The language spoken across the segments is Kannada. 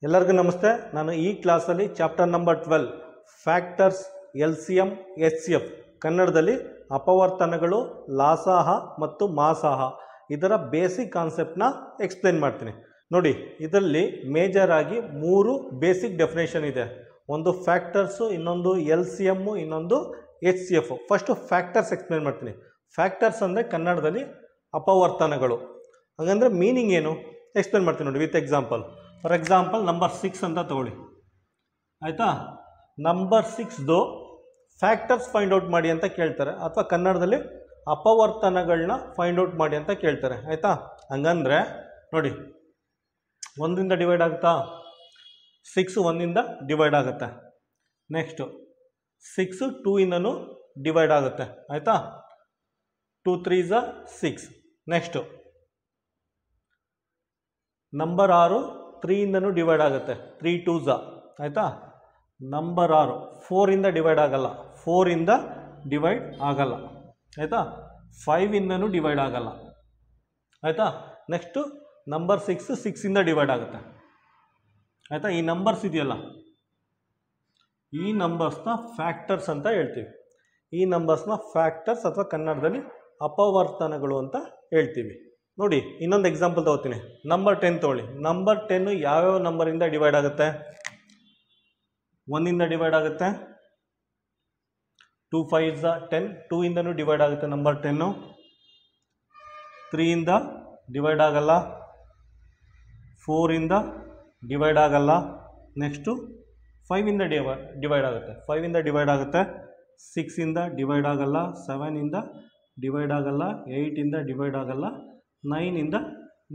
ಎಲ್ಲರಿಗೂ ನಮಸ್ತೆ. ನಾನು ಈ ಕ್ಲಾಸಲ್ಲಿ chapter number 12 factors LCM HCF ಕನ್ನಡದಲ್ಲಿ ಅಪವರ್ತನಗಳು, ಲಾಸಾಹ ಮತ್ತು ಮಾಸಾಹ ಇದರ ಬೇಸಿಕ್ ಕಾನ್ಸೆಪ್ಟ್ನ ಎಕ್ಸ್ಪ್ಲೇನ್ ಮಾಡ್ತೀನಿ. ನೋಡಿ, ಇದರಲ್ಲಿ ಮೇಜರ್ ಆಗಿ 3 ಬೇಸಿಕ್ ಡೆಫಿನೇಷನ್ ಇದೆ. ಒಂದು ಫ್ಯಾಕ್ಟರ್ಸು, ಇನ್ನೊಂದು LCM, ಇನ್ನೊಂದು HCF. ಫಸ್ಟು ಫ್ಯಾಕ್ಟರ್ಸ್ ಎಕ್ಸ್ಪ್ಲೇನ್ ಮಾಡ್ತೀನಿ. ಫ್ಯಾಕ್ಟರ್ಸ್ ಅಂದರೆ ಕನ್ನಡದಲ್ಲಿ ಅಪವರ್ತನಗಳು. ಹಾಗಂದರೆ ಮೀನಿಂಗ್ ಏನು ಎಕ್ಸ್ಪ್ಲೇನ್ ಮಾಡ್ತೀನಿ ನೋಡಿ with example. For example number 6 ಅಂತ ತಗೊಳ್ಳಿ, ಆಯಿತಾ. ನಂಬರ್ 6ದು ಫ್ಯಾಕ್ಟರ್ಸ್ ಫೈಂಡ್ ಔಟ್ ಮಾಡಿ ಅಂತ ಕೇಳ್ತಾರೆ, ಅಥವಾ ಕನ್ನಡದಲ್ಲಿ ಅಪವರ್ತನಗಳನ್ನ ಫೈಂಡ್ ಔಟ್ ಮಾಡಿ ಅಂತ ಕೇಳ್ತಾರೆ, ಆಯಿತಾ. ಹಂಗಂದರೆ ನೋಡಿ, 1ರಿಂದ ಡಿವೈಡ್ ಆಗುತ್ತಾ? 6 1ಇಂದ ಡಿವೈಡ್ ಆಗುತ್ತೆ. ನೆಕ್ಸ್ಟು 6 2ಇಂದನೂ ಡಿವೈಡ್ ಆಗುತ್ತೆ, ಆಯಿತಾ. 2 3 6. ನೆಕ್ಸ್ಟು ನಂಬರ್ 6 3ಇಂದನೂ ಡಿವೈಡ್ ಆಗುತ್ತೆ, 3 2 ಆಯಿತಾ. ನಂಬರ್ 6 4ಇಂದ ಡಿವೈಡ್ ಆಗಲ್ಲ, 4ಇಂದ ಡಿವೈಡ್ ಆಗಲ್ಲ, ಆಯಿತಾ. 5ಇಂದನೂ ಡಿವೈಡ್ ಆಗಲ್ಲ, ಆಯಿತಾ. ನೆಕ್ಸ್ಟು ನಂಬರ್ 6 6ಇಂದ ಡಿವೈಡ್ ಆಗುತ್ತೆ, ಆಯಿತಾ. ಈ ನಂಬರ್ಸ್ ಇದೆಯಲ್ಲ, ಈ ನಂಬರ್ಸ್ನ ಫ್ಯಾಕ್ಟರ್ಸ್ ಅಂತ ಹೇಳ್ತೀವಿ. ಈ ನಂಬರ್ಸ್ನ ಫ್ಯಾಕ್ಟರ್ಸ್ ಅಥವಾ ಕನ್ನಡದಲ್ಲಿ ಅಪವರ್ತನಗಳು ಅಂತ ಹೇಳ್ತೀವಿ. ನೋಡಿ, ಇನ್ನೊಂದು ಎಕ್ಸಾಂಪಲ್ ತಗೋತೀನಿ. ನಂಬರ್ 10 ತಗೊಳ್ಳಿ. ನಂಬರ್ 10 ಯಾವ್ಯಾವ ನಂಬರಿಂದ ಡಿವೈಡ್ ಆಗುತ್ತೆ? 1ಇಂದ ಡಿವೈಡ್ ಆಗುತ್ತೆ, 2 5 10, 2ಇಂದನೂ ಡಿವೈಡ್ ಆಗುತ್ತೆ ನಂಬರ್ 10. 3ಇಂದ ಡಿವೈಡ್ ಆಗಲ್ಲ, 4ಇಂದ ಡಿವೈಡ್ ಆಗಲ್ಲ. ನೆಕ್ಸ್ಟು 5ಇಂದ ಡಿವೈಡ್ ಆಗುತ್ತೆ, 5ಇಂದ ಡಿವೈಡ್ ಆಗುತ್ತೆ. 6ಇಂದ ಡಿವೈಡ್ ಆಗಲ್ಲ, 7ಇಂದ ಡಿವೈಡ್ ಆಗಲ್ಲ, 8ಇಂದ ಡಿವೈಡ್ ಆಗಲ್ಲ, 9ಇಂದ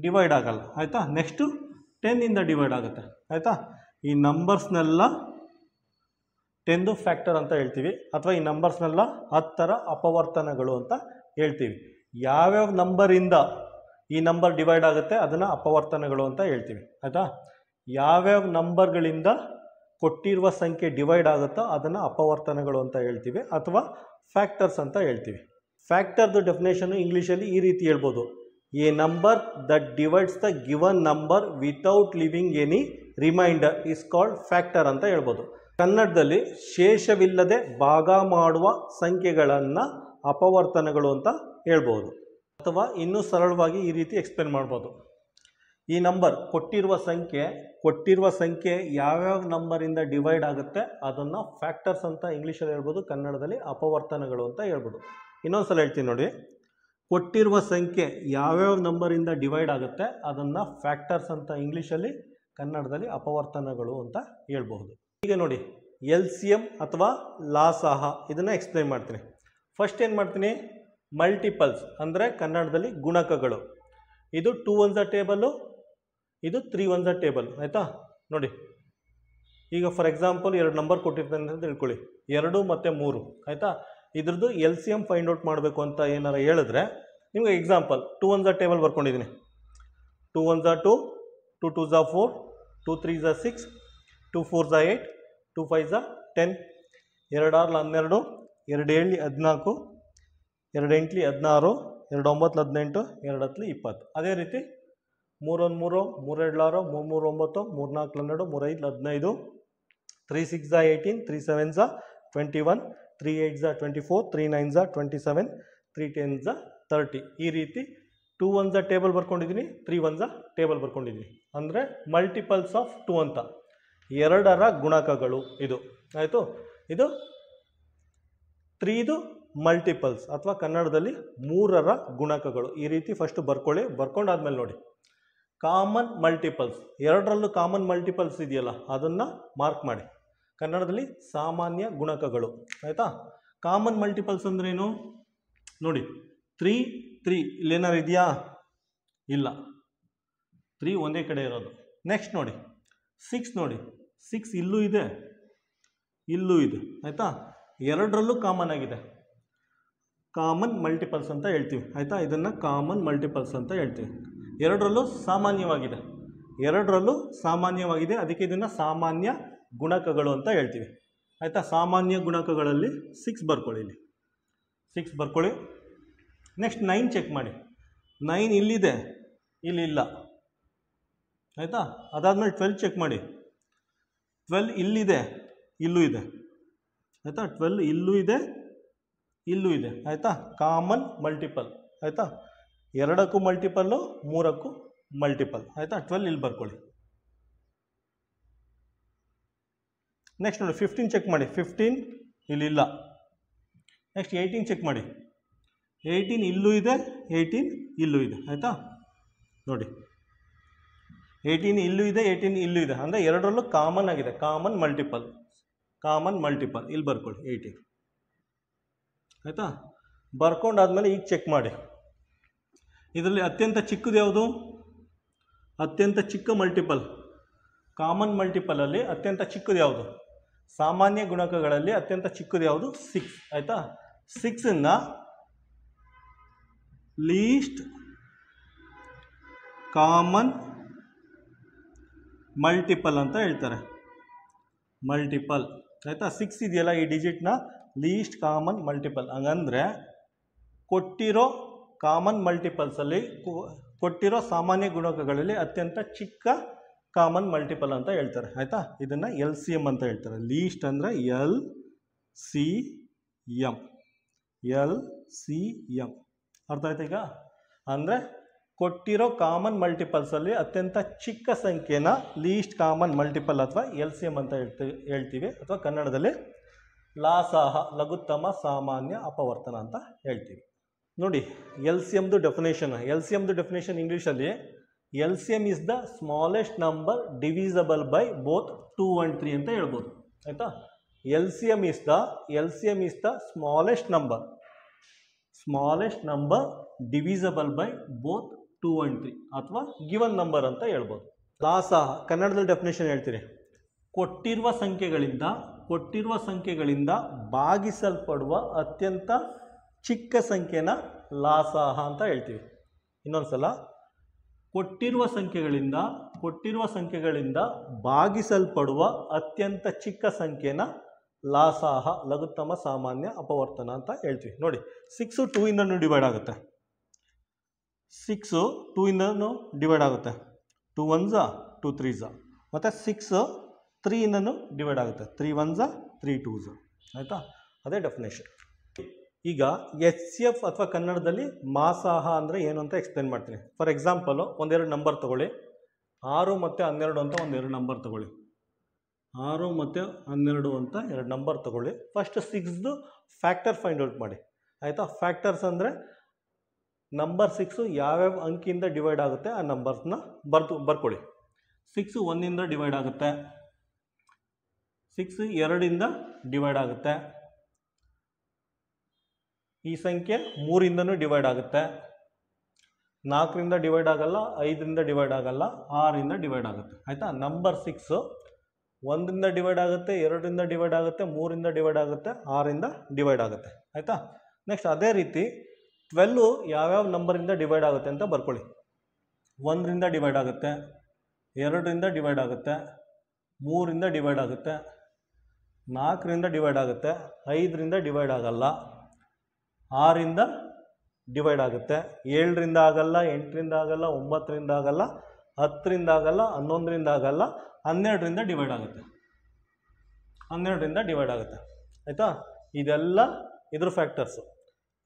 ಡಿವೈಡ್ ಆಗಲ್ಲ, ಆಯಿತಾ. ನೆಕ್ಸ್ಟು 10ಇಂದ ಡಿವೈಡ್ ಆಗುತ್ತೆ, ಆಯಿತಾ. ಈ ನಂಬರ್ಸ್ನೆಲ್ಲ 10 ಫ್ಯಾಕ್ಟರ್ ಅಂತ ಹೇಳ್ತೀವಿ, ಅಥವಾ ಈ ನಂಬರ್ಸ್ನೆಲ್ಲ 10 ಅಪವರ್ತನಗಳು ಅಂತ ಹೇಳ್ತೀವಿ. ಯಾವ್ಯಾವ ನಂಬರಿಂದ ಈ ನಂಬರ್ ಡಿವೈಡ್ ಆಗುತ್ತೆ ಅದನ್ನು ಅಪವರ್ತನಗಳು ಅಂತ ಹೇಳ್ತೀವಿ, ಆಯಿತಾ. ಯಾವ್ಯಾವ ನಂಬರ್ಗಳಿಂದ ಕೊಟ್ಟಿರುವ ಸಂಖ್ಯೆ ಡಿವೈಡ್ ಆಗುತ್ತೋ ಅದನ್ನು ಅಪವರ್ತನಗಳು ಅಂತ ಹೇಳ್ತೀವಿ, ಅಥವಾ ಫ್ಯಾಕ್ಟರ್ಸ್ ಅಂತ ಹೇಳ್ತೀವಿ. ಫ್ಯಾಕ್ಟರ್ದು ಡೆಫಿನೇಷನ್ನು ಇಂಗ್ಲೀಷಲ್ಲಿ ಈ ರೀತಿ ಹೇಳ್ಬೋದು: a number that divides the given number without leaving any remainder is called factor ಅಂತ ಹೇಳ್ಬೋದು. ಕನ್ನಡದಲ್ಲಿ ಶೇಷವಿಲ್ಲದೆ ಭಾಗ ಮಾಡುವ ಸಂಖ್ಯೆಗಳನ್ನು ಅಪವರ್ತನಗಳು ಅಂತ ಹೇಳ್ಬೋದು. ಅಥವಾ ಇನ್ನೂ ಸರಳವಾಗಿ ಈ ರೀತಿ ಎಕ್ಸ್ಪ್ಲೇನ್ ಮಾಡ್ಬೋದು: ಈ ನಂಬರ್ ಕೊಟ್ಟಿರುವ ಸಂಖ್ಯೆ ಯಾವ್ಯಾವ ನಂಬರಿಂದ ಡಿವೈಡ್ ಆಗುತ್ತೆ ಅದನ್ನು ಫ್ಯಾಕ್ಟರ್ಸ್ ಅಂತ ಇಂಗ್ಲೀಷಲ್ಲಿ ಹೇಳ್ಬೋದು, ಕನ್ನಡದಲ್ಲಿ ಅಪವರ್ತನಗಳು ಅಂತ ಹೇಳ್ಬೋದು. ಇನ್ನೊಂದು ಸಲ ಹೇಳ್ತೀನಿ ನೋಡಿ. ಕೊಟ್ಟಿರುವ ಸಂಖ್ಯೆ ಯಾವ್ಯಾವ ನಂಬರಿಂದ ಡಿವೈಡ್ ಆಗುತ್ತೆ ಅದನ್ನು ಫ್ಯಾಕ್ಟರ್ಸ್ ಅಂತ ಇಂಗ್ಲೀಷಲ್ಲಿ, ಕನ್ನಡದಲ್ಲಿ ಅಪವರ್ತನಗಳು ಅಂತ ಹೇಳ್ಬಹುದು. ಈಗ ನೋಡಿ, LCM ಅಥವಾ ಲಾಸಾಹ ಇದನ್ನು ಎಕ್ಸ್ಪ್ಲೇನ್ ಮಾಡ್ತೀನಿ. ಫಸ್ಟ್ ಏನು ಮಾಡ್ತೀನಿ, ಮಲ್ಟಿಪಲ್ಸ್ ಅಂದರೆ ಕನ್ನಡದಲ್ಲಿ ಗುಣಕಗಳು. ಇದು 2 1s ಟೇಬಲ್ಲು, ಇದು 3 1s ಟೇಬಲ್, ಆಯಿತಾ. ನೋಡಿ, ಈಗ ಫಾರ್ ಎಕ್ಸಾಂಪಲ್ 2 ನಂಬರ್ ಕೊಟ್ಟಿರ್ತಾನೆ ಅಂತ ತಿಳ್ಕೊಳ್ಳಿ, 2 ಮತ್ತು 3, ಆಯಿತಾ. ಇದ್ರದ್ದು LCM ಫೈಂಡ್ ಔಟ್ ಮಾಡಬೇಕು ಅಂತ ಏನಾರ ಹೇಳಿದ್ರೆ ನಿಮಗೆ example 2 1s table ಬರ್ಕೊಂಡಿದ್ದೀನಿ. 2 1s 2, 2 2s 4, 2 3s 6, 2 4s 8, 2 5s 10, 2 6 12, 2 7 14, 2 8 16, 2 9 18, 2 10 20. ಅದೇ ರೀತಿ 3 1 3, 3 2 6, 3 3 9, 3 4 12, 3 5 15, 3 6 18, 3 7s 21, 3 8s 24, 3 9s 27, 3 10s 30. ಈ ರೀತಿ 2 1s ಟೇಬಲ್ ಬರ್ಕೊಂಡಿದ್ದೀನಿ, 3 1s ಟೇಬಲ್ ಬರ್ಕೊಂಡಿದ್ದೀನಿ. ಅಂದರೆ ಮಲ್ಟಿಪಲ್ಸ್ ಆಫ್ 2 ಅಂತ, 2ರ ಗುಣಕಗಳು ಇದು, ಆಯಿತು. ಇದು 3ದು ಮಲ್ಟಿಪಲ್ಸ್ ಅಥವಾ ಕನ್ನಡದಲ್ಲಿ 3ರ ಗುಣಕಗಳು. ಈ ರೀತಿ ಫಸ್ಟ್ ಬರ್ಕೊಳ್ಳಿ. ಬರ್ಕೊಂಡಾದ್ಮೇಲೆ ನೋಡಿ, ಕಾಮನ್ ಮಲ್ಟಿಪಲ್ಸ್, 2ರಲ್ಲೂ ಕಾಮನ್ ಮಲ್ಟಿಪಲ್ಸ್ ಇದೆಯಲ್ಲ ಅದನ್ನು ಮಾರ್ಕ್ ಮಾಡಿ. ಕನ್ನಡದಲ್ಲಿ ಸಾಮಾನ್ಯ ಗುಣಕಗಳು, ಆಯಿತಾ. ಕಾಮನ್ ಮಲ್ಟಿಪಲ್ಸ್ ಅಂದ್ರೇನು ನೋಡಿ, 3 3 ಇಲ್ಲೇನಾರು ಇದೆಯಾ? ಇಲ್ಲ, 3 ಒಂದೇ ಕಡೆ ಇರೋದು. ನೆಕ್ಸ್ಟ್ ನೋಡಿ 6, ನೋಡಿ 6 ಇಲ್ಲೂ ಇದೆ, ಇಲ್ಲೂ ಇದೆ, ಆಯಿತಾ. 2ರಲ್ಲೂ ಕಾಮನ್ ಆಗಿದೆ, ಕಾಮನ್ ಮಲ್ಟಿಪಲ್ಸ್ ಅಂತ ಹೇಳ್ತೀವಿ, ಆಯಿತಾ. ಇದನ್ನು ಕಾಮನ್ ಮಲ್ಟಿಪಲ್ಸ್ ಅಂತ ಹೇಳ್ತೀವಿ. 2ರಲ್ಲೂ ಸಾಮಾನ್ಯವಾಗಿದೆ, ಅದಕ್ಕೆ ಇದನ್ನು ಸಾಮಾನ್ಯ ಗುಣಕಗಳು ಅಂತ ಹೇಳ್ತೀವಿ, ಆಯಿತಾ. ಸಾಮಾನ್ಯ ಗುಣಕಗಳಲ್ಲಿ 6 ಬರ್ಕೊಳ್ಳಿ, ಇಲ್ಲಿ 6 ಬರ್ಕೊಳ್ಳಿ. ನೆಕ್ಸ್ಟ್ 9 ಚೆಕ್ ಮಾಡಿ. 9 ಇಲ್ಲಿದೆ, ಇಲ್ಲಿ ಇಲ್ಲ, ಆಯಿತಾ. ಅದಾದಮೇಲೆ 12 ಚೆಕ್ ಮಾಡಿ, 12 ಇಲ್ಲಿದೆ, ಇಲ್ಲೂ ಇದೆ ಆಯಿತಾ. 12 ಇಲ್ಲೂ ಇದೆ, ಇಲ್ಲೂ ಇದೆ ಆಯಿತಾ. ಕಾಮನ್ ಮಲ್ಟಿಪಲ್ ಆಯಿತಾ. 2ಕ್ಕೂ ಮಲ್ಟಿಪಲ್ಲು, 3ಕ್ಕೂ ಮಲ್ಟಿಪಲ್ ಆಯಿತಾ. 12 ಇಲ್ಲಿ ಬರ್ಕೊಳ್ಳಿ. ನೆಕ್ಸ್ಟ್ ನೋಡಿ 15 ಚೆಕ್ ಮಾಡಿ. 15 ಇಲ್ಲಿಲ್ಲ. ನೆಕ್ಸ್ಟ್ 18 ಚೆಕ್ ಮಾಡಿ. 18 ಇಲ್ಲೂ ಇದೆ, 18 ಇಲ್ಲೂ ಇದೆ ಆಯಿತಾ. ನೋಡಿ 18 ಇಲ್ಲೂ ಇದೆ, 18 ಇಲ್ಲೂ ಇದೆ, ಅಂದರೆ ಎರಡರಲ್ಲೂ ಕಾಮನ್ ಆಗಿದೆ. ಕಾಮನ್ ಮಲ್ಟಿಪಲ್, ಕಾಮನ್ ಮಲ್ಟಿಪಲ್ ಇಲ್ಲಿ ಬರ್ಕೊಳ್ಳಿ 18 ಆಯಿತಾ. ಬರ್ಕೊಂಡಾದ್ಮೇಲೆ ಈಗ ಚೆಕ್ ಮಾಡಿ. ಇದರಲ್ಲಿ ಅತ್ಯಂತ ಚಿಕ್ಕದು ಯಾವುದು? ಅತ್ಯಂತ ಚಿಕ್ಕ ಮಲ್ಟಿಪಲ್, ಕಾಮನ್ ಮಲ್ಟಿಪಲಲ್ಲಿ ಅತ್ಯಂತ ಚಿಕ್ಕದು ಯಾವುದು? ಸಾಮಾನ್ಯ ಗುಣಕಗಳಲ್ಲಿ ಅತ್ಯಂತ ಚಿಕ್ಕದು ಯಾವುದು? 6 ಆಯಿತಾ. 6ನ್ನು ಲೀಸ್ಟ್ ಕಾಮನ್ ಮಲ್ಟಿಪಲ್ ಅಂತ ಹೇಳ್ತಾರೆ. ಮಲ್ಟಿಪಲ್ ಆಯಿತಾ. 6 ಇದೆಯಲ್ಲ ಈ ಡಿಜಿಟ್ನ ಲೀಸ್ಟ್ ಕಾಮನ್ ಮಲ್ಟಿಪಲ್. ಹಂಗಂದರೆ ಕೊಟ್ಟಿರೋ ಕಾಮನ್ ಮಲ್ಟಿಪಲ್ಸಲ್ಲಿ, ಕೊಟ್ಟಿರೋ ಸಾಮಾನ್ಯ ಗುಣಕಗಳಲ್ಲಿ ಅತ್ಯಂತ ಚಿಕ್ಕ ಕಾಮನ್ ಮಲ್ಟಿಪಲ್ ಅಂತ ಹೇಳ್ತಾರೆ ಆಯಿತಾ. ಇದನ್ನು LCM ಅಂತ ಹೇಳ್ತಾರೆ. ಲೀಸ್ಟ್ ಅಂದರೆ LCM, LCM ಅರ್ಥ ಆಯ್ತು ಈಗ. ಅಂದರೆ ಕೊಟ್ಟಿರೋ ಕಾಮನ್ ಮಲ್ಟಿಪಲ್ಸಲ್ಲಿ ಅತ್ಯಂತ ಚಿಕ್ಕ ಸಂಖ್ಯೆನ ಲೀಸ್ಟ್ ಕಾಮನ್ ಮಲ್ಟಿಪಲ್ ಅಥವಾ LCM ಅಂತ ಹೇಳ್ತೀವಿ, ಅಥವಾ ಕನ್ನಡದಲ್ಲಿ ಲಾಸಾಹ, ಲಘುತ್ತಮ ಸಾಮಾನ್ಯ ಅಪವರ್ತನ ಅಂತ ಹೇಳ್ತೀವಿ. ನೋಡಿ LCMದು ಡೆಫಿನೇಷನ್ ಇಂಗ್ಲೀಷಲ್ಲಿ LCM is the smallest number divisible by both 2 and 3 ಅಂತ ಹೇಳ್ಬೋದು ಆಯಿತಾ. LCM is the smallest number divisible by both 2 and 3 ಅಥವಾ ಗಿವನ್ ನಂಬರ್ ಅಂತ ಹೇಳ್ಬೋದು. ಲಾಸಾಹ ಕನ್ನಡದಲ್ಲಿ ಡೆಫಿನೇಷನ್ ಹೇಳ್ತೀರಿ. ಕೊಟ್ಟಿರುವ ಸಂಖ್ಯೆಗಳಿಂದ ಭಾಗಿಸಲ್ಪಡುವ ಅತ್ಯಂತ ಚಿಕ್ಕ ಸಂಖ್ಯೆನ ಲಾಸಾಹ ಅಂತ ಹೇಳ್ತೀವಿ. ಇನ್ನೊಂದು ಸಲ, ಕೊಟ್ಟಿರುವ ಸಂಖ್ಯೆಗಳಿಂದ ಭಾಗಿಸಲ್ಪಡುವ ಅತ್ಯಂತ ಚಿಕ್ಕ ಸಂಖ್ಯೆನ ಲಾಸಾಹ, ಲಘುತ್ತಮ ಸಾಮಾನ್ಯ ಅಪವರ್ತನ ಅಂತ ಹೇಳ್ತೀವಿ. ನೋಡಿ 6 2 ಇಂದನೂ ಡಿವೈಡ್ ಆಗುತ್ತೆ. 6 2 ಇಂದನೂ ಡಿವೈಡ್ ಆಗುತ್ತೆ. 2 1s 2 3s. ಮತ್ತು 6 3 ಇಂದನೂ ಡಿವೈಡ್ ಆಗುತ್ತೆ. 3 1s 3 2s ಆಯಿತಾ. ಅದೇ ಡೆಫಿನೇಷನ್. ಈಗ HCF ಅಥವಾ ಕನ್ನಡದಲ್ಲಿ ಮಾಸಾಹ ಅಂದರೆ ಏನು ಅಂತ ಎಕ್ಸ್ಪ್ಲೇನ್ ಮಾಡ್ತೀನಿ. ಫಾರ್ ಎಕ್ಸಾಂಪಲು ಒಂದೆರಡು ನಂಬರ್ ತೊಗೊಳ್ಳಿ. 6 ಮತ್ತು 12 ಅಂತ ಒಂದೆರಡು ನಂಬರ್ ತೊಗೊಳ್ಳಿ. 6 ಮತ್ತು 12 ಅಂತ ಎರಡು ನಂಬರ್ ತೊಗೊಳ್ಳಿ. ಫಸ್ಟ್ 6ದು ಫ್ಯಾಕ್ಟರ್ ಫೈಂಡ್ ಔಟ್ ಮಾಡಿ ಆಯಿತಾ. ಫ್ಯಾಕ್ಟರ್ಸ್ ಅಂದರೆ ನಂಬರ್ 6 ಯಾವ್ಯಾವ ಅಂಕಿಯಿಂದ ಡಿವೈಡ್ ಆಗುತ್ತೆ ಆ ನಂಬರ್ಸ್ನ ಬರ್ಕೊಳ್ಳಿ. 6 1ಇಂದ ಡಿವೈಡ್ ಆಗುತ್ತೆ, 6 2ಇಂದ ಡಿವೈಡ್ ಆಗುತ್ತೆ, ಈ ಸಂಖ್ಯೆ 3ಇಂದನೂ ಡಿವೈಡ್ ಆಗುತ್ತೆ, 4ರಿಂದ ಡಿವೈಡ್ ಆಗಲ್ಲ, 5ರಿಂದ ಡಿವೈಡ್ ಆಗಲ್ಲ, 6ರಿಂದ ಡಿವೈಡ್ ಆಗುತ್ತೆ ಆಯಿತಾ. ನಂಬರ್ 6 1ರಿಂದ ಡಿವೈಡ್ ಆಗುತ್ತೆ, 2ರಿಂದ ಡಿವೈಡ್ ಆಗುತ್ತೆ, 3ರಿಂದ ಡಿವೈಡ್ ಆಗುತ್ತೆ, 6ರಿಂದ ಡಿವೈಡ್ ಆಗುತ್ತೆ ಆಯಿತಾ. ನೆಕ್ಸ್ಟ್ ಅದೇ ರೀತಿ 12 ಯಾವ್ಯಾವ ನಂಬರಿಂದ ಡಿವೈಡ್ ಆಗುತ್ತೆ ಅಂತ ಬರ್ಕೊಳ್ಳಿ. 1ರಿಂದ ಡಿವೈಡ್ ಆಗುತ್ತೆ, 2ರಿಂದ ಡಿವೈಡ್ ಆಗುತ್ತೆ, 3ರಿಂದ ಡಿವೈಡ್ ಆಗುತ್ತೆ, 4ರಿಂದ ಡಿವೈಡ್ ಆಗುತ್ತೆ, 5ರಿಂದ ಡಿವೈಡ್ ಆಗಲ್ಲ, 6ರಿಂದ ಡಿವೈಡ್ ಆಗುತ್ತೆ, 7ರಿಂದ ಆಗಲ್ಲ, 8ರಿಂದ ಆಗಲ್ಲ, 9ರಿಂದ ಆಗಲ್ಲ, 10ರಿಂದ ಆಗಲ್ಲ, 11ರಿಂದ ಆಗಲ್ಲ, 12ರಿಂದ ಡಿವೈಡ್ ಆಗುತ್ತೆ. 12ರಿಂದ ಡಿವೈಡ್ ಆಗುತ್ತೆ ಆಯಿತಾ. ಇದೆಲ್ಲ ಇದ್ರ ಫ್ಯಾಕ್ಟರ್ಸು.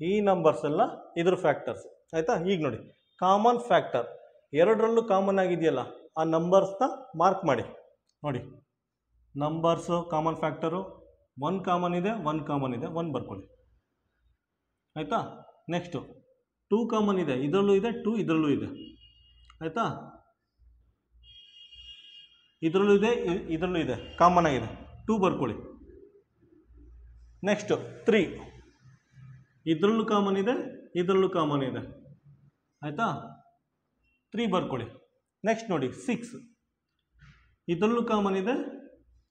ಈ ನಂಬರ್ಸ್ ಎಲ್ಲ ಇದ್ರ ಫ್ಯಾಕ್ಟರ್ಸ್ ಆಯಿತಾ. ಈಗ ನೋಡಿ ಕಾಮನ್ ಫ್ಯಾಕ್ಟರ್, ಎರಡರಲ್ಲೂ ಕಾಮನ್ ಆಗಿದೆಯಲ್ಲ ಆ ನಂಬರ್ಸ್ನ ಮಾರ್ಕ್ ಮಾಡಿ. ನೋಡಿ ನಂಬರ್ಸು ಕಾಮನ್ ಫ್ಯಾಕ್ಟರು 1 ಕಾಮನ್ ಇದೆ, 1 ಕಾಮನ್ ಇದೆ, 1 ಬರ್ಕೊಳ್ಳಿ ಆಯಿತಾ. ನೆಕ್ಸ್ಟು 2 ಕಾಮನ್ ಇದೆ, ಇದರಲ್ಲೂ ಇದೆ, 2 ಇದರಲ್ಲೂ ಇದೆ ಆಯಿತಾ. ಇದರಲ್ಲೂ ಇದೆ, ಇದರಲ್ಲೂ ಇದೆ, ಕಾಮನ್ ಆಗಿದೆ, 2 ಬರ್ಕೊಳ್ಳಿ. ನೆಕ್ಸ್ಟು 3 ಇದರಲ್ಲೂ ಕಾಮನ್ ಇದೆ, ಇದರಲ್ಲೂ ಕಾಮನ್ ಇದೆ ಆಯಿತಾ, 3 ಬರ್ಕೊಳ್ಳಿ. ನೆಕ್ಸ್ಟ್ ನೋಡಿ 6 ಇದರಲ್ಲೂ ಕಾಮನ್ ಇದೆ,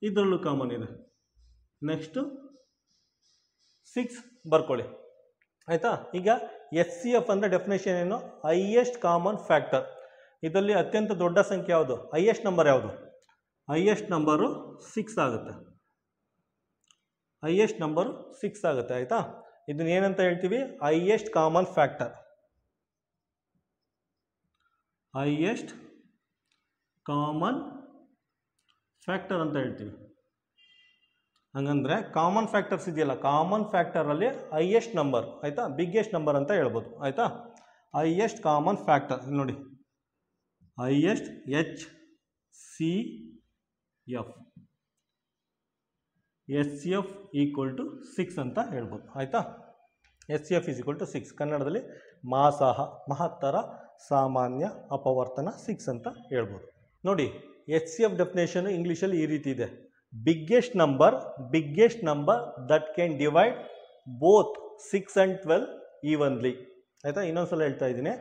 ಇದರಲ್ಲೂ ಕಾಮನ್ ಇದೆ, ನೆಕ್ಸ್ಟು 6 ಬರ್ಕೊಳ್ಳಿ ಆಯಿತಾ. ಈಗ HCF ಅಂದರೆ ಡೆಫಿನೇಷನ್ ಏನು? Highest common factor. ಇದರಲ್ಲಿ ಅತ್ಯಂತ ದೊಡ್ಡ ಸಂಖ್ಯೆ ಯಾವುದು? ಹೈಯೆಸ್ಟ್ ನಂಬರ್ ಯಾವುದು? ಹೈಯೆಸ್ಟ್ ನಂಬರು 6 ಆಗುತ್ತೆ. ಹೈಯೆಸ್ಟ್ ನಂಬರು 6 ಆಗುತ್ತೆ ಆಯಿತಾ. ಇದನ್ನ ಏನಂತ ಹೇಳ್ತೀವಿ? Highest common factor. Highest common factor ಅಂತ ಹೇಳ್ತೀವಿ. ಹಂಗಂದರೆ ಕಾಮನ್ ಫ್ಯಾಕ್ಟರ್ಸ್ ಇದೆಯಲ್ಲ, ಕಾಮನ್ ಫ್ಯಾಕ್ಟರಲ್ಲಿ ಹೈಯೆಸ್ಟ್ ನಂಬರ್, ಆಯಿತಾ, ಬಿಗ್ಗೆಸ್ಟ್ ನಂಬರ್ ಅಂತ ಹೇಳ್ಬೋದು, ಆಯಿತಾ. ಹೈಯೆಸ್ಟ್ ಕಾಮನ್ ಫ್ಯಾಕ್ಟರ್ ನೋಡಿ, highest HCF, HCF equal to 6 ಅಂತ ಹೇಳ್ಬೋದು, ಆಯಿತಾ. HCF ಈಸ್ ಈಕ್ವಲ್ ಟು 6, ಕನ್ನಡದಲ್ಲಿ ಮಾಸಾಹ, ಮಹತ್ತರ ಸಾಮಾನ್ಯ ಅಪವರ್ತನ 6 ಅಂತ ಹೇಳ್ಬೋದು. ನೋಡಿ, HCF ಡೆಫಿನೇಷನ್ ಇಂಗ್ಲೀಷಲ್ಲಿ ಈ ರೀತಿ ಇದೆ: biggest number that can divide both 6 and 12 evenly. ಆಯಿತಾ, ಇನ್ನೊಂದ್ಸಲ ಹೇಳ್ತಾ ಇದ್ದೀನಿ.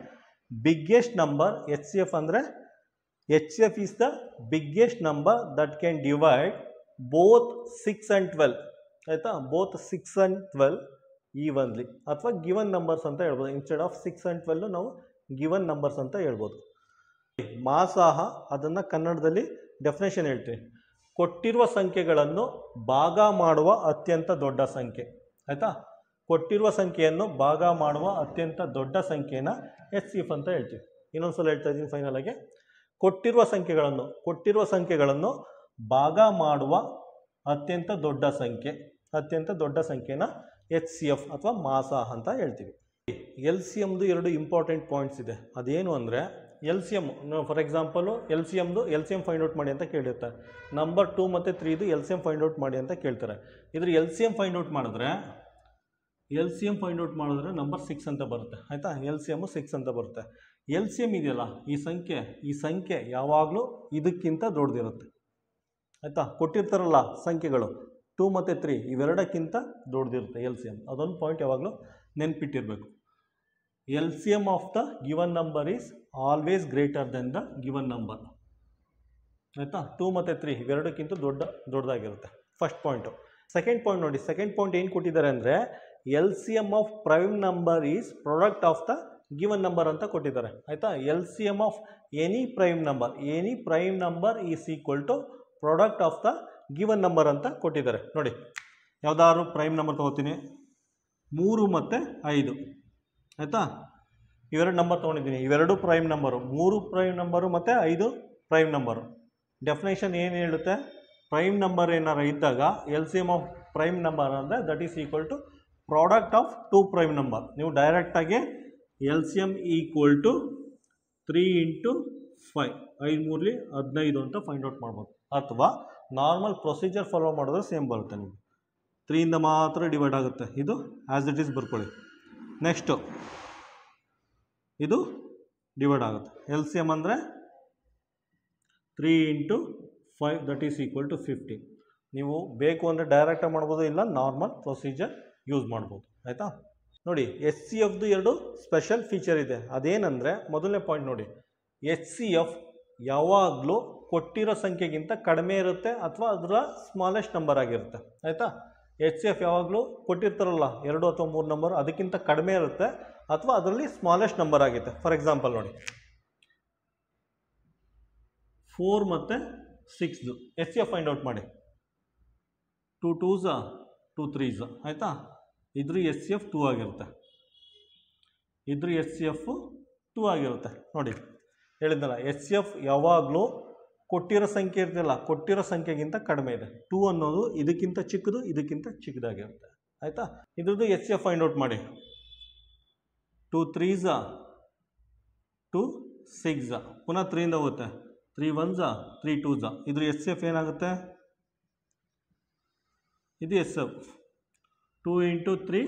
ಬಿಗ್ಗೆಸ್ಟ್ ನಂಬರ್ HCF ಅಂದರೆ HCF is the biggest number that can divide both 6 and 12, ಆಯಿತಾ, ಬೋತ್ 6 and 12 ಈವನ್ಲಿ, ಅಥವಾ ಗಿವನ್ ನಂಬರ್ಸ್ ಅಂತ ಹೇಳ್ಬೋದು. ಇನ್ಸ್ಟೆಡ್ ಆಫ್ 6 and 12 ನಾವು ಗಿವನ್ ನಂಬರ್ಸ್ ಅಂತ ಹೇಳ್ಬೋದು. ಮಾಸಾಹ, ಅದನ್ನು ಕನ್ನಡದಲ್ಲಿ ಡೆಫಿನೇಷನ್ ಹೇಳ್ತೀವಿ: ಕೊಟ್ಟಿರುವ ಸಂಖ್ಯೆಗಳನ್ನು ಭಾಗ ಮಾಡುವ ಅತ್ಯಂತ ದೊಡ್ಡ ಸಂಖ್ಯೆ, ಆಯಿತಾ. ಕೊಟ್ಟಿರುವ ಸಂಖ್ಯೆಯನ್ನು ಭಾಗ ಮಾಡುವ ಅತ್ಯಂತ ದೊಡ್ಡ ಸಂಖ್ಯೆನ HCF ಅಂತ ಹೇಳ್ತೀವಿ. ಇನ್ನೊಂದ್ಸಲ ಹೇಳ್ತಾ ಇದ್ದೀನಿ ಫೈನಲ್ ಆಗಿ: ಕೊಟ್ಟಿರುವ ಸಂಖ್ಯೆಗಳನ್ನು ಭಾಗ ಮಾಡುವ ಅತ್ಯಂತ ದೊಡ್ಡ ಸಂಖ್ಯೆನ HCF ಅಥವಾ ಮಾಸಾಹ ಅಂತ ಹೇಳ್ತೀವಿ. LCMದು 2 ಇಂಪಾರ್ಟೆಂಟ್ ಪಾಯಿಂಟ್ಸ್ ಇದೆ. ಅದೇನು ಅಂದರೆ, LCM for example LCM find out ಮಾಡಿ ಅಂತ ಕೇಳಿರ್ತಾರೆ. ನಂಬರ್ 2 ಮತ್ತು 3ದು LCM ಫೈಂಡ್ ಔಟ್ ಮಾಡಿ ಅಂತ ಕೇಳ್ತಾರೆ. ಇದ್ರ LCM ಫೈಂಡ್ ಔಟ್ ಮಾಡಿದ್ರೆ ನಂಬರ್ 6 ಅಂತ ಬರುತ್ತೆ, ಆಯಿತಾ. LCM 6 ಅಂತ ಬರುತ್ತೆ. LCM ಇದೆಯಲ್ಲ, ಈ ಸಂಖ್ಯೆ ಯಾವಾಗಲೂ ಇದಕ್ಕಿಂತ ದೊಡ್ಡದಿರುತ್ತೆ, ಆಯಿತಾ. ಕೊಟ್ಟಿರ್ತಾರಲ್ಲ ಸಂಖ್ಯೆಗಳು 2 ಮತ್ತು 3 ಇವೆರಡಕ್ಕಿಂತ ದೊಡ್ಡದಿರುತ್ತೆ LCM. ಅದೊಂದು ಪಾಯಿಂಟ್ ಯಾವಾಗಲೂ ನೆನ್ಪಿಟ್ಟಿರಬೇಕು. LCM of the given number is always greater than the given number, ಆಯಿತಾ. 2 ಮತ್ತು 3 ಇವೆರಡಕ್ಕಿಂತ ದೊಡ್ಡದಾಗಿರುತ್ತೆ. First point. ಸೆಕೆಂಡ್ ಪಾಯಿಂಟ್ ನೋಡಿ, ಸೆಕೆಂಡ್ ಪಾಯಿಂಟ್ ಏನು ಕೊಟ್ಟಿದ್ದಾರೆ ಅಂದರೆ, LCM of prime number is product of the given number ಅಂತ ಕೊಟ್ಟಿದ್ದಾರೆ, ಆಯಿತಾ. LCM of any prime number is equal to product of the given number ಅಂತ ಕೊಟ್ಟಿದ್ದಾರೆ. ನೋಡಿ, ಯಾವುದಾದ್ರು ಪ್ರೈಮ್ ನಂಬರ್ ತೊಗೋತೀನಿ, 3 ಮತ್ತು 5, ಆಯಿತಾ. ಇವೆರಡು ನಂಬರ್ ತೊಗೊಂಡಿದ್ದೀನಿ, ಇವೆರಡು ಪ್ರೈಮ್ ನಂಬರು, 3 ಪ್ರೈಮ್ ನಂಬರು ಮತ್ತು 5 ಪ್ರೈಮ್ ನಂಬರು. ಡೆಫಿನೇಷನ್ ಏನು ಹೇಳುತ್ತೆ? ಪ್ರೈಮ್ ನಂಬರ್ ಏನಾರು ಇದ್ದಾಗ LCM ಆಫ್ ಪ್ರೈಮ್ ನಂಬರ್ ಅಂದರೆ that is equal to product of 2 prime number. ನೀವು ಡೈರೆಕ್ಟಾಗಿ LCM ಈಕ್ವಲ್ ಟು 3 × 5, 5 3 15 ಅಂತ ಫೈಂಡ್ ಔಟ್ ಮಾಡ್ಬೋದು. ಅಥವಾ ನಾರ್ಮಲ್ ಪ್ರೊಸೀಜರ್ ಫಾಲೋ ಮಾಡಿದ್ರೆ ಸೇಮ್ ಬರುತ್ತೆ. ನಿಮಗೆ 3ಇಂದ ಮಾತ್ರ ಡಿವೈಡ್ ಆಗುತ್ತೆ. ಇದು ಆ್ಯಸ್ ಇಟ್ ಈಸ್ ಬರ್ಕೊಳ್ಳಿ. ನೆಕ್ಸ್ಟು ಇದು ಡಿವೈಡ್ ಆಗುತ್ತೆ. LCM ಅಂದರೆ 3 × 5 ದಟ್ ಈಸ್ ಈಕ್ವಲ್ ಟು 15. ನೀವು ಬೇಕು ಅಂದರೆ ಡೈರೆಕ್ಟಾಗಿ ಮಾಡ್ಬೋದು, ಇಲ್ಲ ನಾರ್ಮಲ್ ಪ್ರೊಸೀಜರ್ ಯೂಸ್ ಮಾಡ್ಬೋದು, ಆಯಿತಾ. ನೋಡಿ, HCFದು 2 ಸ್ಪೆಷಲ್ ಫೀಚರ್ ಇದೆ. ಅದೇನೆಂದರೆ, ಮೊದಲನೇ ಪಾಯಿಂಟ್ ನೋಡಿ, HCF ಯಾವಾಗಲೂ ಕೊಟ್ಟಿರೋ ಸಂಖ್ಯೆಗಿಂತ ಕಡಿಮೆ ಇರುತ್ತೆ ಅಥವಾ ಅದರ ಸ್ಮಾಲೆಸ್ಟ್ ನಂಬರ್ ಆಗಿರುತ್ತೆ, ಆಯಿತಾ. HCF ಯಾವಾಗಲೂ ಕೊಟ್ಟಿರ್ತಾರಲ್ಲ 2 ಅಥವಾ 3 ನಂಬರ್, ಅದಕ್ಕಿಂತ ಕಡಿಮೆ ಇರುತ್ತೆ ಅಥವಾ ಅದರಲ್ಲಿ ಸ್ಮಾಲೆಸ್ಟ್ ನಂಬರ್ ಆಗುತ್ತೆ. ಫಾರ್ ಎಕ್ಸಾಂಪಲ್ ನೋಡಿ, 4 ಮತ್ತು 6ದು HCF ಫೈಂಡ್ ಔಟ್ ಮಾಡಿ. 2 2s 2 3s, ಆಯಿತಾ. ಇದ್ರ HCF 2 ಆಗಿರುತ್ತೆ, ಇದ್ರ HCF 2 ಆಗಿರುತ್ತೆ. ನೋಡಿ, ಹೇಳಿದ್ನಲ್ಲ, HCF ಯಾವಾಗಲೂ ಕೊಟ್ಟಿರೋ ಸಂಖ್ಯೆ ಇರ್ತಿಲ್ಲ, ಕೊಟ್ಟಿರೋ ಸಂಖ್ಯೆಗಿಂತ ಕಡಿಮೆ ಇದೆ. 2 ಅನ್ನೋದು ಇದಕ್ಕಿಂತ ಚಿಕ್ಕದಾಗಿರುತ್ತೆ, ಆಯಿತಾ. ಇದ್ರದ್ದು HCF ಫೈಂಡ್ ಔಟ್ ಮಾಡಿ. 2 3s 2 6, ಪುನಃ 3ಇಂದ ಹೋಗುತ್ತೆ, 3 1s 3 2s. ಇದ್ರ HCF ಏನಾಗುತ್ತೆ? ಇದು HCF 2 × 3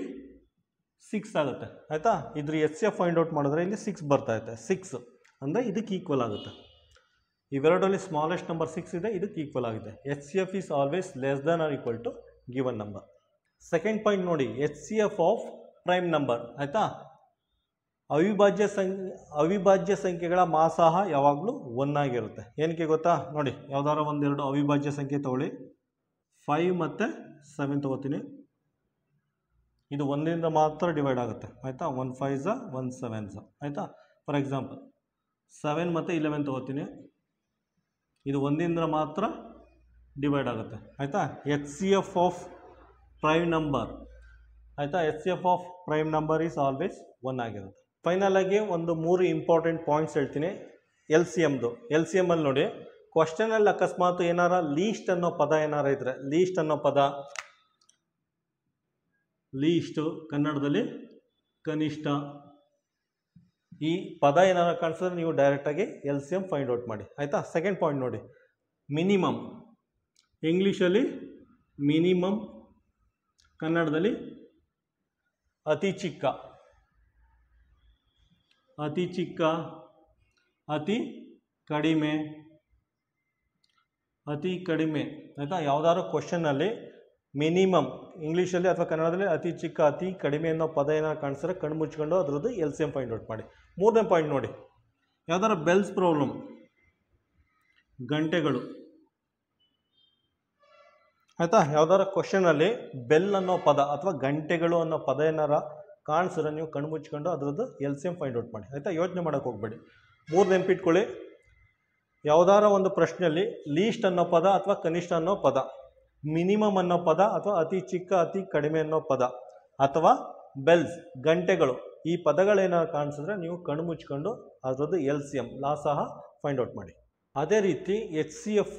6 ಆಗುತ್ತೆ, ಆಯಿತಾ. ಇದ್ರ HCF ಫೈಂಡ್ ಔಟ್ ಮಾಡಿದ್ರೆ ಇಲ್ಲಿ 6 ಬರ್ತಾ ಇದೆ. 6 ಅಂದರೆ ಇದಕ್ಕೆ ಈಕ್ವಲ್ ಆಗುತ್ತೆ. ಇವೆರಡರಲ್ಲಿ ಸ್ಮಾಲೆಸ್ಟ್ ನಂಬರ್ 6 ಇದೆ, ಇದಕ್ಕೆ ಈಕ್ವಲ್ ಆಗಿದೆ. HCF is always less than or equal to given number. Second point ನೋಡಿ, HCF ಆಫ್ ಪ್ರೈಮ್ ನಂಬರ್, ಆಯಿತಾ. ಅವಿಭಾಜ್ಯ ಸಂಖ್ಯೆಗಳ ಮಾಸಾಹ ಯಾವಾಗಲೂ 1 ಆಗಿರುತ್ತೆ. ಏನಕ್ಕೆ ಗೊತ್ತಾ? ನೋಡಿ, ಯಾವ್ದಾರ ಒಂದೆರಡು ಅವಿಭಾಜ್ಯ ಸಂಖ್ಯೆ ತೊಗೊಳ್ಳಿ. 5 ಮತ್ತು 7 ತೊಗೋತೀನಿ. ಇದು 1ರಿಂದ ಮಾತ್ರ ಡಿವೈಡ್ ಆಗುತ್ತೆ, ಆಯಿತಾ. 1 5s 1 7s, ಆಯಿತಾ. ಫಾರ್ ಎಕ್ಸಾಂಪಲ್ 7 ಮತ್ತು 11 ತೊಗೋತೀನಿ. ಇದು 1ರಿಂದ ಮಾತ್ರ ಡಿವೈಡ್ ಆಗುತ್ತೆ, ಆಯಿತಾ. HCF ಆಫ್ ಪ್ರೈಮ್ ನಂಬರ್, ಆಯಿತಾ. HCF of prime number is always 1 ಆಗಿರುತ್ತೆ. ಫೈನಲ್ ಆಗಿ ಒಂದು 3 ಇಂಪಾರ್ಟೆಂಟ್ ಪಾಯಿಂಟ್ಸ್ ಹೇಳ್ತೀನಿ. LCMದು. LCM ಅಲ್ಲಿ ನೋಡಿ, ಕ್ವಶನಲ್ಲಿ ಅಕಸ್ಮಾತ್ ಏನಾರ ಲೀಸ್ಟ್ ಅನ್ನೋ ಪದ ಏನಾರ ಇದ್ರೆ, ಲೀಸ್ಟ್ ಅನ್ನೋ ಪದ, ಲೀಸ್ಟು ಕನ್ನಡದಲ್ಲಿ ಕನಿಷ್ಠ, ಈ ಪದ ಏನಾರ ಕಾಣಿಸಿದ್ರೆ ನೀವು ಡೈರೆಕ್ಟಾಗಿ LCM ಫೈಂಡ್ ಔಟ್ ಮಾಡಿ ಆಯಿತಾ. ಸೆಕೆಂಡ್ ಪಾಯಿಂಟ್ ನೋಡಿ, ಮಿನಿಮಮ್, ಇಂಗ್ಲೀಷಲ್ಲಿ ಮಿನಿಮಮ್, ಕನ್ನಡದಲ್ಲಿ ಅತಿ ಚಿಕ್ಕ, ಅತಿ ಚಿಕ್ಕ, ಅತಿ ಕಡಿಮೆ, ಅತಿ ಕಡಿಮೆ ಆಯಿತಾ. ಯಾವುದಾದ್ರು ಕ್ವಶನಲ್ಲಿ ಮಿನಿಮಮ್ ಇಂಗ್ಲೀಷಲ್ಲಿ ಅಥವಾ ಕನ್ನಡದಲ್ಲಿ ಅತಿ ಚಿಕ್ಕ ಅತಿ ಕಡಿಮೆ ಅನ್ನೋ ಪದ ಏನಾರು ಕಾಣಿಸಿದ್ರೆ ಕಣ್ಣು ಮುಚ್ಕೊಂಡು ಅದ್ರದ್ದು LCM ಫೈಂಡ್ ಔಟ್ ಮಾಡಿ. ಮೂರನೇ ಪಾಯಿಂಟ್ ನೋಡಿ, ಯಾವ್ದಾರು ಬೆಲ್ಸ್ ಪ್ರಾಬ್ಲಮ್, ಗಂಟೆಗಳು ಆಯಿತಾ. ಯಾವ್ದಾರು ಕ್ವಶನಲ್ಲಿ ಬೆಲ್ ಅನ್ನೋ ಪದ ಅಥವಾ ಗಂಟೆಗಳು ಅನ್ನೋ ಪದ ಏನಾರ ಕಾಣಿಸಿದ್ರೆ ನೀವು ಕಣ್ಣು ಮುಚ್ಕೊಂಡು ಅದ್ರದ್ದು LCM ಫೈಂಡ್ ಔಟ್ ಮಾಡಿ ಆಯಿತಾ. ಯೋಚನೆ ಮಾಡೋಕ್ಕೆ ಹೋಗ್ಬೇಡಿ. ಮೂರು ನೆನ್ಪಿಟ್ಕೊಳ್ಳಿ, ಯಾವುದಾರ ಒಂದು ಪ್ರಶ್ನೆಯಲ್ಲಿ ಲೀಸ್ಟ್ ಅನ್ನೋ ಪದ ಅಥವಾ ಕನಿಷ್ಠ ಅನ್ನೋ ಪದ, ಮಿನಿಮಮ್ ಅನ್ನೋ ಪದ ಅಥವಾ ಅತಿ ಚಿಕ್ಕ ಅತಿ ಕಡಿಮೆ ಅನ್ನೋ ಪದ, ಅಥವಾ ಬೆಲ್ಸ್ ಗಂಟೆಗಳು, ಈ ಪದಗಳೇನಾದ್ರು ಕಾಣಿಸಿದ್ರೆ ನೀವು ಕಣ್ಣು ಮುಚ್ಕೊಂಡು ಅದರದ್ದು LCM ಸಹ ಫೈಂಡ್ ಔಟ್ ಮಾಡಿ. ಅದೇ ರೀತಿ HCF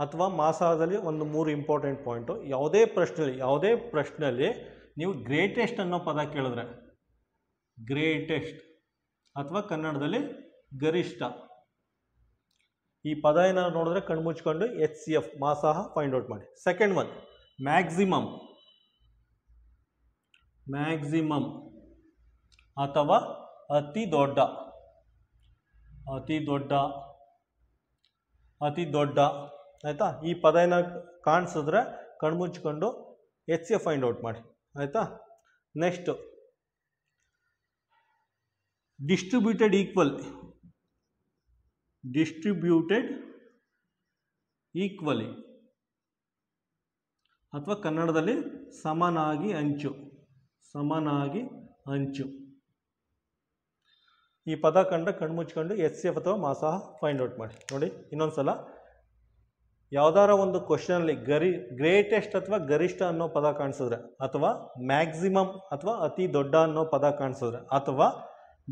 ಅಥವಾ ಮಾಸಾದಲ್ಲಿ ಒಂದು 3 ಇಂಪಾರ್ಟೆಂಟ್ ಪಾಯಿಂಟು. ಯಾವುದೇ ಪ್ರಶ್ನೆಯಲ್ಲಿ ನೀವು ಗ್ರೇಟೆಸ್ಟ್ ಅನ್ನೋ ಪದ ಕೇಳಿದ್ರೆ, ಗ್ರೇಟೆಸ್ಟ್ ಅಥವಾ ಕನ್ನಡದಲ್ಲಿ ಗರಿಷ್ಠ, ಈ ಪದ ಏನಾದ್ರು ನೋಡಿದ್ರೆ ಕಣ್ಣು ಮುಚ್ಕೊಂಡು HCF ಸಹ ಫೈಂಡ್ ಔಟ್ ಮಾಡಿ. ಸೆಕೆಂಡ್ ಒನ್ ಮ್ಯಾಕ್ಸಿಮಮ್, ಮ್ಯಾಕ್ಸಿಮಮ್ ಅಥವಾ ಅತಿ ದೊಡ್ಡ, ಅತಿ ದೊಡ್ಡ, ಅತಿ ದೊಡ್ಡ ಆಯಿತಾ. ಈ ಪದ ಏನಾದ್ರು ಕಾಣಿಸಿದ್ರೆ ಕಣ್ಣು ಮುಚ್ಕೊಂಡು HCF ಫೈಂಡ್ ಔಟ್ ಮಾಡಿ ಆಯಿತಾ. Next distributed equal, distributed equally ಅಥವಾ ಕನ್ನಡದಲ್ಲಿ ಸಮನಾಗಿ ಹಂಚು, ಸಮನಾಗಿ ಹಂಚು, ಈ ಪದ ಕಂಡ್ರೆ ಕಣ್ಣು ಮುಚ್ಕೊಂಡು HCF ಅಥವಾ ಸಹ ಫೈಂಡ್ ಔಟ್ ಮಾಡಿ. ನೋಡಿ ಇನ್ನೊಂದು ಸಲ, ಯಾವುದಾರ ಒಂದು ಕ್ವಶನಲ್ಲಿ ಗ್ರೇಟೆಸ್ಟ್ ಅಥವಾ ಗರಿಷ್ಠ ಅನ್ನೋ ಪದ ಕಾಣಿಸಿದ್ರೆ, ಅಥವಾ ಮ್ಯಾಕ್ಸಿಮಮ್ ಅಥವಾ ಅತಿ ದೊಡ್ಡ ಅನ್ನೋ ಪದ ಕಾಣಿಸಿದ್ರೆ, ಅಥವಾ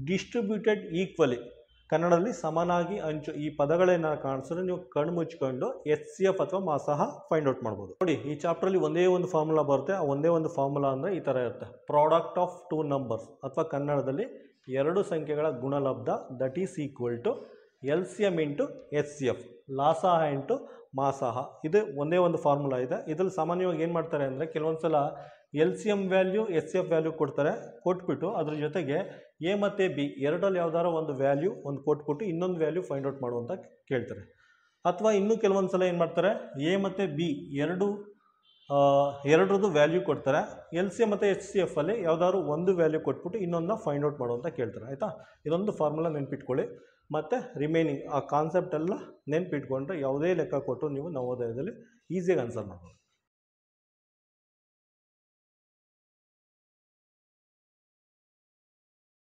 ಡಿಸ್ಟ್ರಿಬ್ಯೂಟೆಡ್ ಈಕ್ವಲಿ ಕನ್ನಡದಲ್ಲಿ ಸಮನಾಗಿ ಹಂಚು, ಈ ಪದಗಳೇನಾರು ಕಾಣಿಸಿದ್ರೆ ನೀವು ಕಣ್ಣು ಮುಚ್ಕೊಂಡು HCF ಅಥವಾ ಸಹ ಫೈಂಡ್ ಔಟ್ ಮಾಡ್ಬೋದು. ನೋಡಿ ಈ ಚಾಪ್ಟ್ರಲ್ಲಿ ಒಂದೇ ಒಂದು ಫಾರ್ಮುಲಾ ಬರುತ್ತೆ. ಆ ಒಂದೇ ಒಂದು ಫಾರ್ಮುಲಾ ಅಂದರೆ ಈ ಥರ ಇರುತ್ತೆ, ಪ್ರಾಡಕ್ಟ್ ಆಫ್ 2 ನಂಬರ್ಸ್ ಅಥವಾ ಕನ್ನಡದಲ್ಲಿ 2 ಸಂಖ್ಯೆಗಳ ಗುಣಲಬ್ಧ, that is equal to LCM into HCF, ಲಾಸಹ ಇಂಟು ಮಾಸಹ. ಇದು ಒಂದೇ ಒಂದು ಫಾರ್ಮುಲಾ ಇದೆ. ಇದರಲ್ಲಿ ಸಾಮಾನ್ಯವಾಗಿ ಏನು ಮಾಡ್ತಾರೆ ಅಂದರೆ, ಕೆಲವೊಂದು ಸಲ LCM ವ್ಯಾಲ್ಯೂ HCF ವ್ಯಾಲ್ಯೂ ಕೊಡ್ತಾರೆ, ಕೊಟ್ಬಿಟ್ಟು ಅದ್ರ ಜೊತೆಗೆ A ಮತ್ತು B ಎರಡರಲ್ಲಿ ಯಾವ್ದಾರು ಒಂದು ವ್ಯಾಲ್ಯೂ ಒಂದು ಕೊಟ್ಬಿಟ್ಟು ಇನ್ನೊಂದು ವ್ಯಾಲ್ಯೂ ಫೈಂಡ್ ಔಟ್ ಮಾಡುವಂತ ಕೇಳ್ತಾರೆ. ಅಥವಾ ಇನ್ನೂ ಕೆಲವೊಂದು ಸಲ ಏನು ಮಾಡ್ತಾರೆ, A ಮತ್ತು B ಎರಡರದ್ದು ವ್ಯಾಲ್ಯೂ ಕೊಡ್ತಾರೆ, LCM ಮತ್ತು HCF ಅಲ್ಲಿ ಯಾವ್ದಾದ್ರು ಒಂದು ವ್ಯಾಲ್ಯೂ ಕೊಟ್ಬಿಟ್ಟು ಇನ್ನೊಂದನ್ನ ಫೈಂಡ್ ಔಟ್ ಮಾಡುವಂತ ಕೇಳ್ತಾರೆ ಆಯಿತಾ. ಇದೊಂದು ಫಾರ್ಮುಲಾ ನೆನ್ಪಿಟ್ಕೊಳ್ಳಿ. ಮತ್ತು ರಿಮೈನಿಂಗ್ ಆ ಕಾನ್ಸೆಪ್ಟ್ ಎಲ್ಲ ನೆನ್ಪಿಟ್ಕೊಂಡ್ರೆ ಯಾವುದೇ ಲೆಕ್ಕ ಕೊಟ್ಟು ನೀವು ನವೋದಯದಲ್ಲಿ ಈಸಿಯಾಗಿ ಆನ್ಸರ್ ಮಾಡ್ಬೋದು.